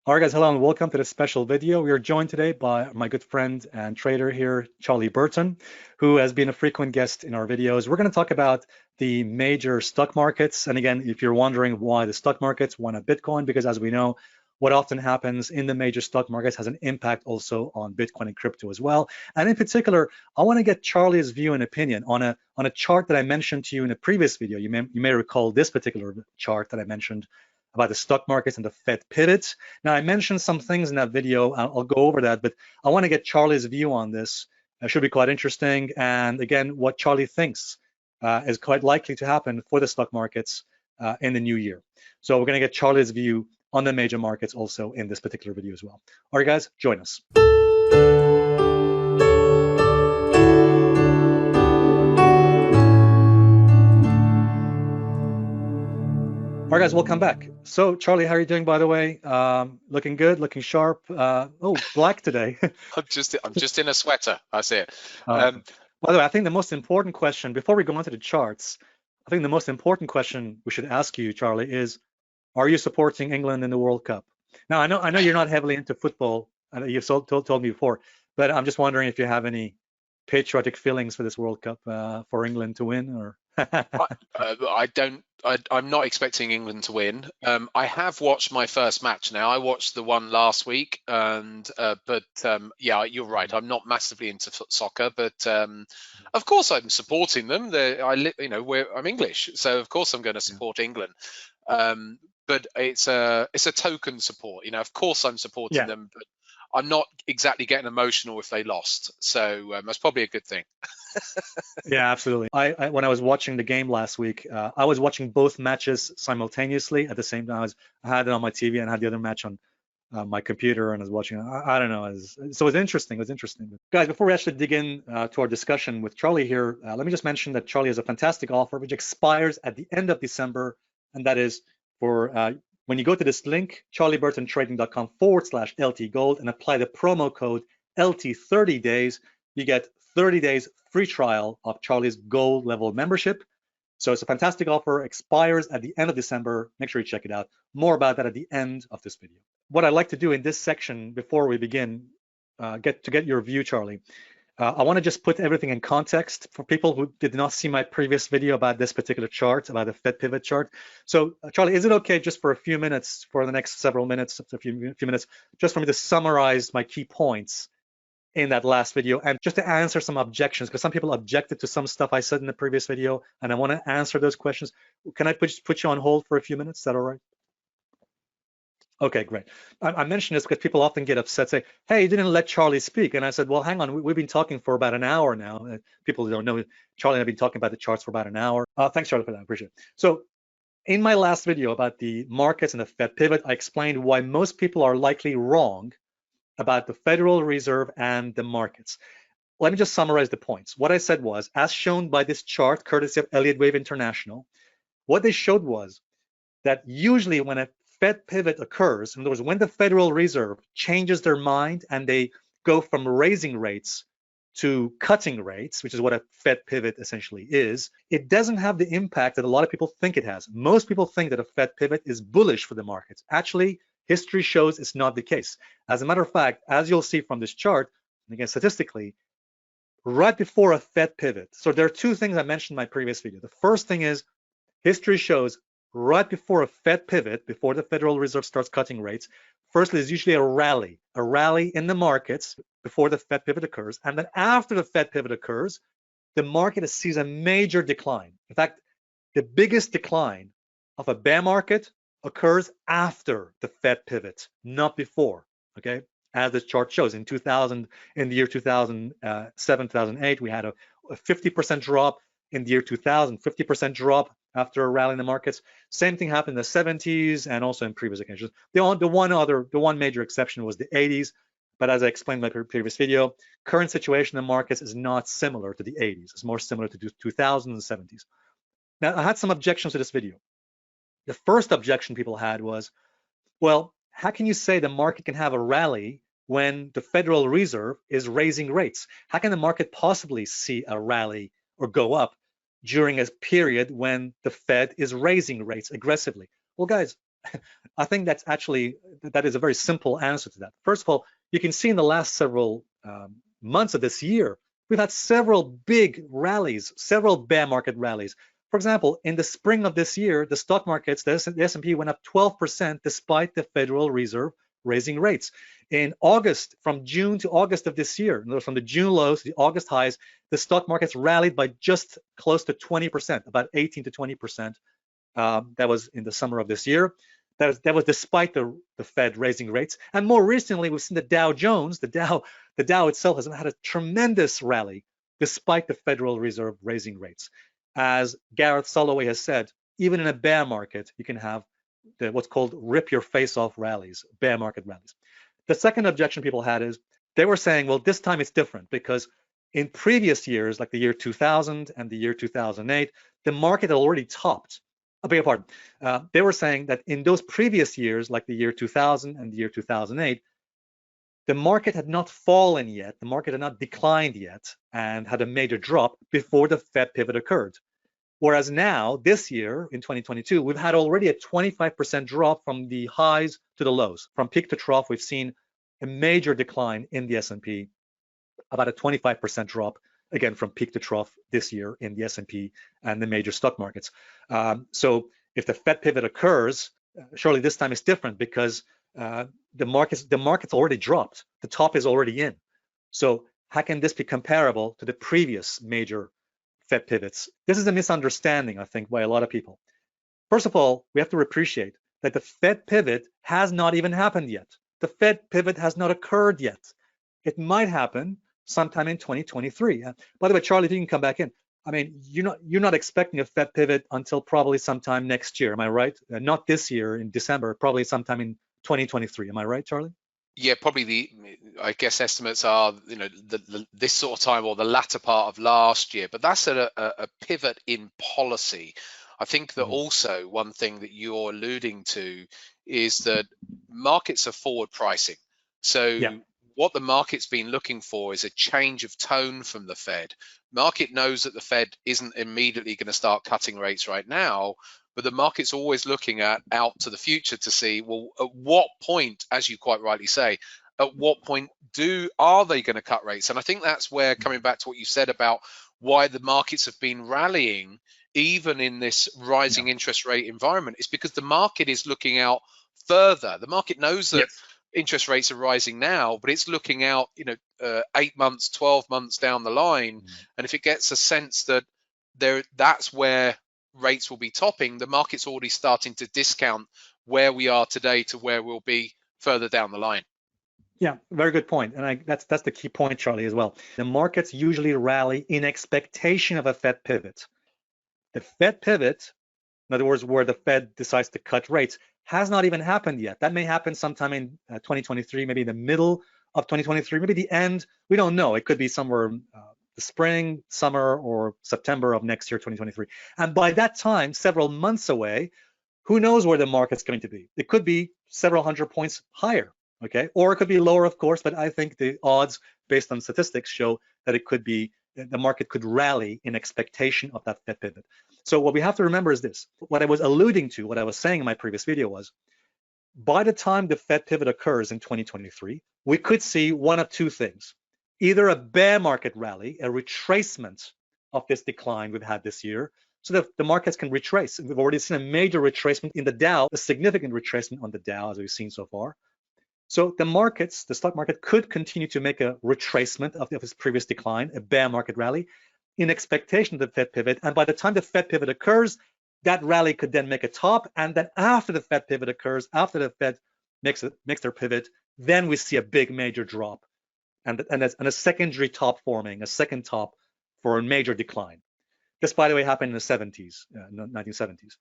All right, guys, hello and welcome to this special video. We are joined today by my good friend and trader here, Charlie Burton, who has been a frequent guest in our videos. We're going to talk about the major stock markets. And again, if you're wondering why the stock markets, why not Bitcoin? Because as we know, what often happens in the major stock markets has an impact also on Bitcoin and crypto as well. And in particular, I want to get Charlie's view and opinion on a chart that I mentioned to you in a previous video. You may recall this particular chart that I mentioned about the stock markets and the Fed pivot. Now, I mentioned some things in that video. I'll go over that, but I want to get Charlie's view on this. It should be quite interesting. And again, what Charlie thinks is quite likely to happen for the stock markets in the new year. So we're going to get Charlie's view on the major markets also in this particular video as well. All right, guys, join us. All right, guys, welcome back. So, Charlie, how are you doing, by the way? Looking good, looking sharp. Oh, black today. I'm just in a sweater. I see it. By the way, I think the most important question before we go on to the charts, I think the most important question we should ask you, Charlie, is: are you supporting England in the World Cup? Now, I know you're not heavily into football, and you've told me before, but I'm just wondering if you have any patriotic feelings for this World Cup for England to win, or I don't. I'm not expecting England to win. I have watched my first match now. I watched the one last week, and yeah, you're right. I'm not massively into soccer, but of course I'm supporting them. I'm English, so of course I'm going to support England. But it's a token support. Of course I'm supporting them, but I'm not exactly getting emotional if they lost. So that's probably a good thing. Yeah, absolutely. When I was watching the game last week, I was watching both matches simultaneously at the same time. I had it on my TV and I had the other match on my computer, and I was watching. I don't know. So it was interesting. It was interesting. Guys, before we actually dig in to our discussion with Charlie here, let me just mention that Charlie has a fantastic offer which expires at the end of December, and that is for when you go to this link, charlieburtontrading.com/LT Gold, and apply the promo code LT 30 days, you get 30 days free trial of Charlie's gold level membership. So it's a fantastic offer, expires at the end of December. Make sure you check it out. More about that at the end of this video. What I'd like to do in this section before we begin, get your view, Charlie, I want to just put everything in context for people who did not see my previous video about this particular chart, about the Fed pivot chart. So, Charlie, is it okay just for a few minutes, for the next several minutes, a few minutes, just for me to summarize my key points in that last video, and just to answer some objections, because some people objected to some stuff I said in the previous video, and I want to answer those questions. Can I put you on hold for a few minutes? Is that all right? Okay, great. I mention this because people often get upset, say, hey, you didn't let Charlie speak. And I said, well, hang on, we've been talking for about an hour now. People don't know, Charlie and I have been talking about the charts for about an hour. Thanks, Charlie, for that, I appreciate it. So in my last video about the markets and the Fed pivot, I explained why most people are likely wrong about the Federal Reserve and the markets. Let me just summarize the points. What I said was, as shown by this chart, courtesy of Elliott Wave International, what they showed was that usually when a Fed pivot occurs, in other words, when the Federal Reserve changes their mind and they go from raising rates to cutting rates, which is what a Fed pivot essentially is, it doesn't have the impact that a lot of people think it has. Most people think that a Fed pivot is bullish for the markets. Actually, history shows it's not the case. As a matter of fact, as you'll see from this chart, and again, statistically, right before a Fed pivot, so there are two things I mentioned in my previous video. The first thing is history shows right before a Fed pivot, before the Federal Reserve starts cutting rates, firstly, there's usually a rally in the markets before the Fed pivot occurs. And then after the Fed pivot occurs, the market sees a major decline. In fact, the biggest decline of a bear market occurs after the Fed pivot, not before, okay? As the chart shows, in the year 2007, 2008, we had a 50% drop. In the year 2000, 50% drop after a rally in the markets. Same thing happened in the 70s and also in previous occasions. The one major exception was the 80s, but as I explained in my previous video, current situation in the markets is not similar to the 80s. It's more similar to the 2000s and 70s. Now, I had some objections to this video. The first objection people had was, well, how can you say the market can have a rally when the Federal Reserve is raising rates? How can the market possibly see a rally or go up during a period when the Fed is raising rates aggressively? Well, guys, I think that's actually, that is a very simple answer to that. First of all, you can see in the last several months of this year, we've had several big rallies, several bear market rallies. For example, in the spring of this year, the stock markets, the S&P went up 12% despite the Federal Reserve raising rates. In August, from June to August of this year, from the June lows to the August highs, the stock markets rallied by just close to 20%, about 18 to 20%. That was in the summer of this year. That was despite the Fed raising rates. And more recently, we've seen the Dow Jones, the Dow itself has had a tremendous rally despite the Federal Reserve raising rates. As Gareth Soloway has said, even in a bear market, you can have what's called rip your face off rallies, bear market rallies. The second objection people had is they were saying, well, this time it's different because in previous years, like the year 2000 and the year 2008, the market had already topped. I beg your pardon. They were saying that in those previous years, like the year 2000 and the year 2008, the market had not fallen yet, the market had not declined yet, and had a major drop before the Fed pivot occurred. Whereas now, this year, in 2022, we've had already a 25% drop from the highs to the lows. From peak to trough, we've seen a major decline in the S&P, about a 25% drop, again, from peak to trough this year in the S&P and the major stock markets. So if the Fed pivot occurs, surely this time it's different because the market's already dropped. The top is already in. So how can this be comparable to the previous major Fed pivots? This is a misunderstanding, I think, by a lot of people. First of all, we have to appreciate that the Fed pivot has not even happened yet. The Fed pivot has not occurred yet. It might happen sometime in 2023. By the way, Charlie, if you can come back in. I mean, you're not expecting a Fed pivot until probably sometime next year. Am I right? Not this year in December, probably sometime in 2023. Am I right, Charlie? Yeah, probably I guess estimates are, this sort of time or the latter part of last year, but that's a pivot in policy. I think that also one thing that you're alluding to is that markets are forward pricing. So what the market's been looking for is a change of tone from the Fed. Market knows that the Fed isn't immediately going to start cutting rates right now, but the market's always looking out to the future to see, well, at what point, as you quite rightly say, at what point are they going to cut rates? And I think that's where, coming back to what you said about why the markets have been rallying, even in this rising interest rate environment, is because the market is looking out further. The market knows that interest rates are rising now, but it's looking out, 8 months, 12 months down the line. And if it gets a sense that that's where rates will be topping, the market's already starting to discount where we are today to where we'll be further down the line. Yeah, very good point. And that's the key point, Charlie, as well. The markets usually rally in expectation of a Fed pivot. The Fed pivot, in other words, where the Fed decides to cut rates, has not even happened yet. That may happen sometime in 2023, maybe the middle of 2023, maybe the end. We don't know. It could be somewhere the spring, summer, or September of next year, 2023. And by that time, several months away, who knows where the market's going to be? It could be several hundred points higher, okay? Or it could be lower, of course, but I think the odds based on statistics show that it could be, the market could rally in expectation of that Fed pivot. So what we have to remember is this. What I was alluding to, what I was saying in my previous video was, by the time the Fed pivot occurs in 2023, we could see one of two things. Either a bear market rally, a retracement of this decline we've had this year, so that the markets can retrace. We've already seen a major retracement in the Dow, a significant retracement on the Dow, as we've seen so far. So the markets, the stock market could continue to make a retracement of its previous decline, a bear market rally, in expectation of the Fed pivot. And by the time the Fed pivot occurs, that rally could then make a top. And then after the Fed pivot occurs, after the Fed makes their pivot, then we see a big major drop and a secondary top forming, a second top for a major decline. This, by the way, happened in the 1970s.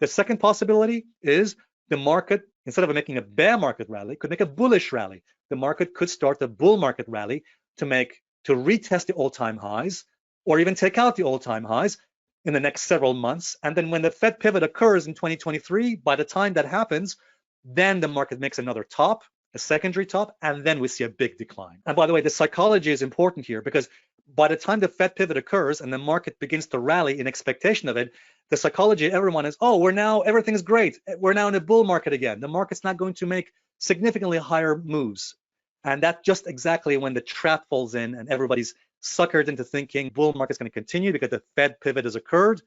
The second possibility is the market, instead of making a bear market rally, could make a bullish rally. The market could start a bull market rally to retest the all-time highs, or even take out the all-time highs in the next several months. And then when the Fed pivot occurs in 2023, by the time that happens, then the market makes another top, a secondary top, and then we see a big decline. And by the way, the psychology is important here because by the time the Fed pivot occurs and the market begins to rally in expectation of it, the psychology of everyone is, oh, everything's great. We're now in a bull market again. The market's not going to make significantly higher moves. And that's just exactly when the trap falls in and everybody's suckered into thinking bull market's going to continue because the Fed pivot has occurred.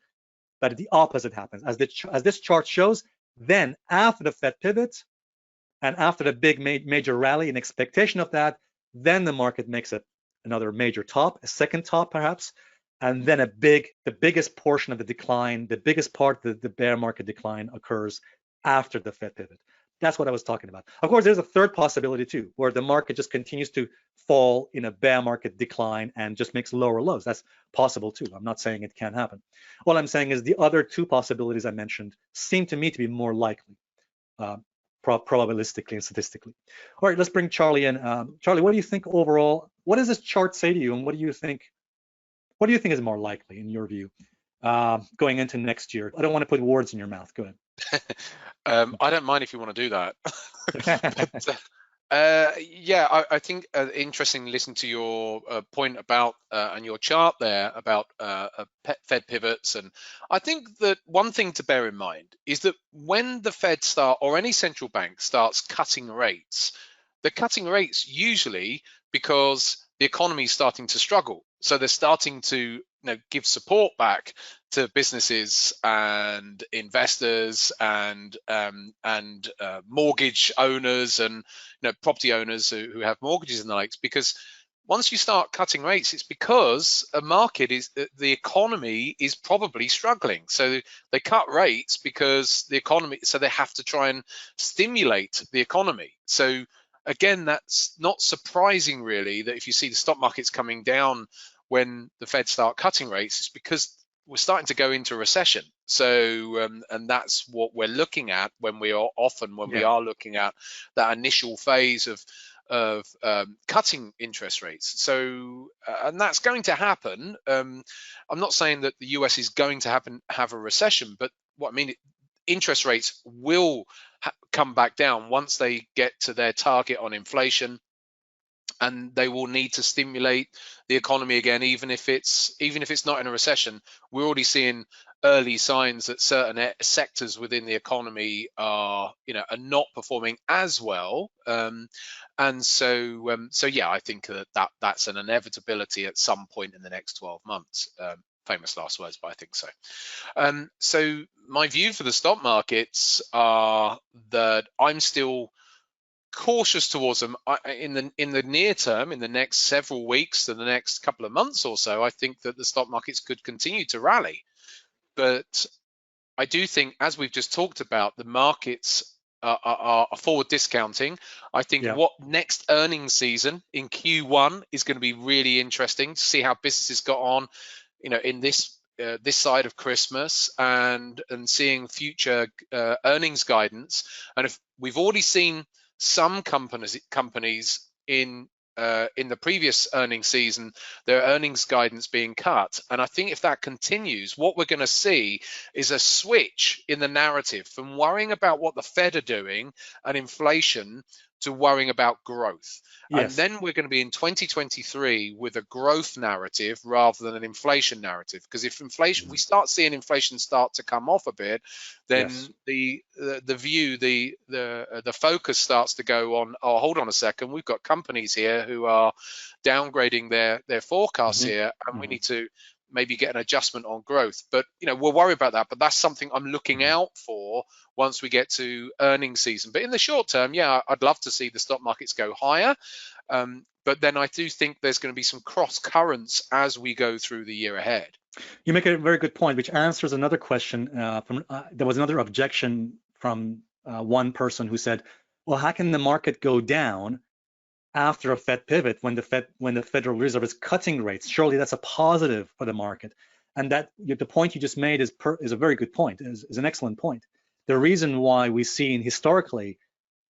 But the opposite happens. As this chart shows, then after the Fed pivot and after the big major rally in expectation of that, then the market makes another major top, a second top perhaps, and then the biggest portion of the decline, the biggest part of the bear market decline occurs after the Fed pivot. That's what I was talking about. Of course, there's a third possibility too, where the market just continues to fall in a bear market decline and just makes lower lows. That's possible too. I'm not saying it can't happen. What I'm saying is the other two possibilities I mentioned seem to me to be more likely, probabilistically and statistically. All right, let's bring Charlie in. Charlie, what do you think overall? What does this chart say to you, and what do you think is more likely in your view going into next year? I don't want to put words in your mouth. Go ahead. I don't mind if you want to do that. But, yeah, I think interesting to listen to your point about and your chart there about Fed pivots. And I think that one thing to bear in mind is that when the Fed or any central bank starts cutting rates, they're cutting rates usually because the economy is starting to struggle. So they're starting to give support back to businesses and investors and mortgage owners and property owners who have mortgages and the likes, because once you start cutting rates, it's because the economy is probably struggling. So they cut rates because the economy, so they have to try and stimulate the economy. So again, that's not surprising really that if you see the stock markets coming down when the Fed start cutting rates, it's because we're starting to go into a recession. So and that's what we're looking at when we are looking at that initial phase of cutting interest rates. So and that's going to happen. I'm not saying that the US is going to have a recession, but what I mean, interest rates will come back down once they get to their target on inflation, and they will need to stimulate the economy again, even if it's not in a recession. We're already seeing early signs that certain sectors within the economy are not performing as well, and so yeah, I think that's an inevitability at some point in the next 12 months. Famous last words, but I think so. So my view for the stock markets are that I'm still cautious towards them in the near term. In the next several weeks to the next couple of months or so, I think that the stock markets could continue to rally. But I do think, as we've just talked about, the markets are forward discounting. I think what next earnings season in Q1 is going to be really interesting to see how businesses got on, in this side of Christmas, and seeing future earnings guidance. And if we've already seen some companies in the previous earnings season, their earnings guidance being cut, and I think if that continues, what we're going to see is a switch in the narrative from worrying about what the Fed are doing and inflation to worrying about growth. Yes. And then we're going to be in 2023 with a growth narrative rather than an inflation narrative. Because if we start seeing inflation start to come off a bit, then the focus starts to go on, oh, hold on a second, we've got companies here who are downgrading their forecasts here, and we need to maybe get an adjustment on growth. But we'll worry about that, but that's something I'm looking out for once we get to earnings season. But in the short term, yeah, I'd love to see the stock markets go higher, but then I do think there's going to be some cross currents as we go through the year ahead. You make a very good point, which answers another question. There was another objection from one person who said, well, how can the market go down after a Fed pivot when the Federal Reserve is cutting rates? Surely that's a positive for the market. And that the point you just made is a very good point, is an excellent point. The reason why we've seen historically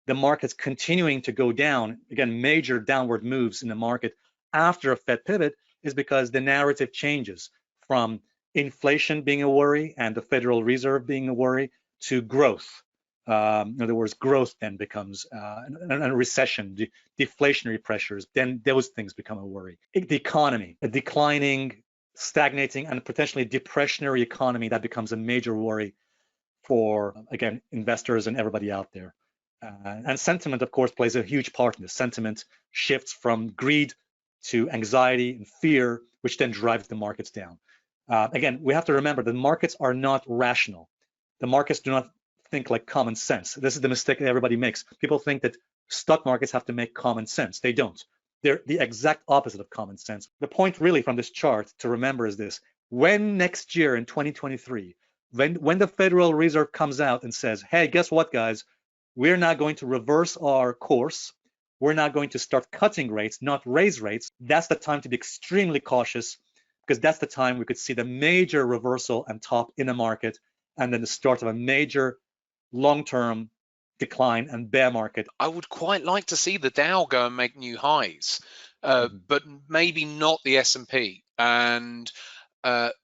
the markets continuing to go down, again, major downward moves in the market after a Fed pivot, is because the narrative changes from inflation being a worry and the Federal Reserve being a worry to growth. In other words, growth then becomes a recession, deflationary pressures, then those things become a worry. The economy, a declining stagnating and potentially depressionary economy that becomes a major worry for, again, investors and everybody out there. And sentiment, of course, plays a huge part in this. Sentiment shifts from greed to anxiety and fear, which then drives the markets down. Again, we have to remember the markets are not rational. The markets do not think like common sense. This is the mistake that everybody makes. People think that stock markets have to make common sense. They don't. They're the exact opposite of common sense. The point really from this chart to remember is this: when next year in 2023, when the Federal Reserve comes out and says, hey, guess what, guys? We're not going to reverse our course. We're not going to start cutting rates, not raise rates. That's the time to be extremely cautious, because that's the time we could see the major reversal and top in the market, and then the start of a major long-term decline and bear market. I would quite like to see the Dow go and make new highs, but maybe not the S&P. And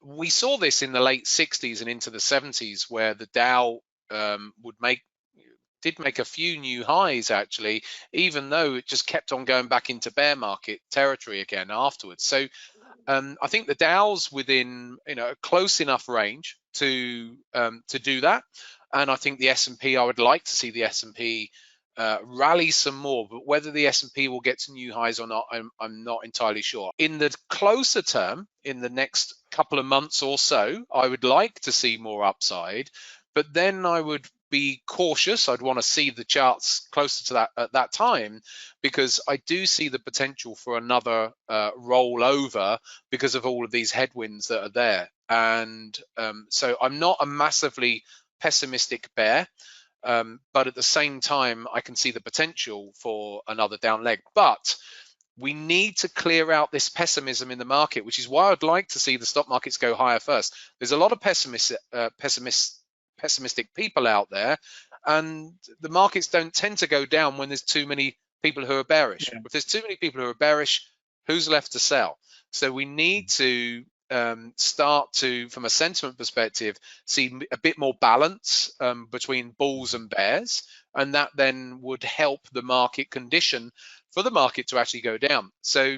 we saw this in the late 60s and into the 70s, where the Dow did make a few new highs, actually, even though it just kept on going back into bear market territory again afterwards. So I think the Dow's within a close enough range to do that, and I think the S&P, I would like to see the S&P rally some more, but whether the S&P will get to new highs or not, I'm not entirely sure. In the closer term, in the next couple of months or so, I would like to see more upside, but then I would be cautious. I'd want to see the charts closer to that at that time, because I do see the potential for another rollover because of all of these headwinds that are there. And so I'm not a massively pessimistic bear, but at the same time, I can see the potential for another down leg. But we need to clear out this pessimism in the market, which is why I'd like to see the stock markets go higher first. There's a lot of pessimistic people out there, and the markets don't tend to go down when there's too many people who are bearish. If there's too many people who are bearish, who's left to sell? So we need to start to, from a sentiment perspective, see a bit more balance between bulls and bears, and that then would help the market condition for the market to actually go down. So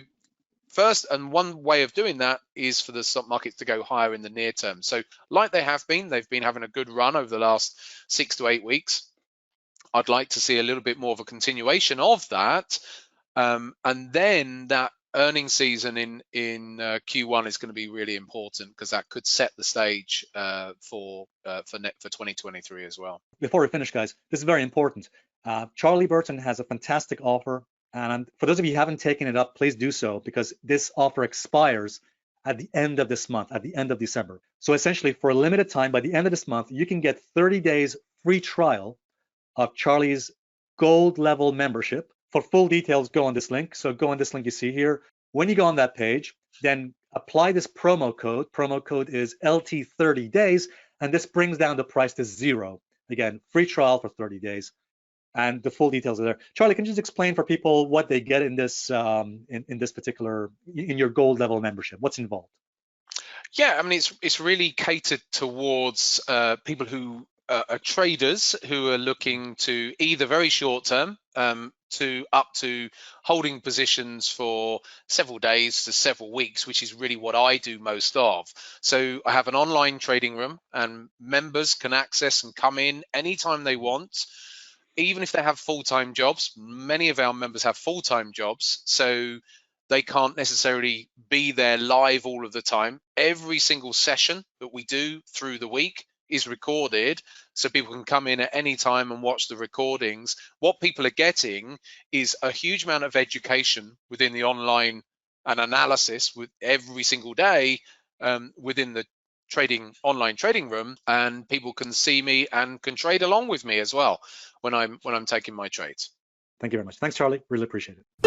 first, and one way of doing that is for the stock markets to go higher in the near term. So like they've been having a good run over the last 6 to 8 weeks. I'd like to see a little bit more of a continuation of that, and then that earnings season in Q1 is going to be really important, because that could set the stage for 2023 as well. Before we finish, guys, this is very important. Charlie Burton has a fantastic offer, and for those of you who haven't taken it up, please do so, because this offer expires at the end of this month, at the end of December. So essentially, for a limited time, by the end of this month, you can get 30 days free trial of Charlie's gold level membership. For full details, go on this link. So go on this link you see here. When you go on that page, then apply this promo code. Promo code is LT30 days, and this brings down the price to $0. Again, free trial for 30 days, and the full details are there. Charlie, can you just explain for people what they get in this in this particular, in your gold level membership? What's involved? Yeah, I mean, it's really catered towards people who are traders who are looking to either very short term to up to holding positions for several days to several weeks, which is really what I do most of. So I have an online trading room, and members can access and come in anytime they want, even if they have full-time jobs. Many of our members have full-time jobs, so they can't necessarily be there live all of the time. Every single session that we do through the week is recorded, so people can come in at any time and watch the recordings. What people are getting is a huge amount of education within the online and analysis with every single day within the online trading room, and people can see me and can trade along with me as well when I'm taking my trades. Thank you very much. Thanks, Charlie. Really appreciate it.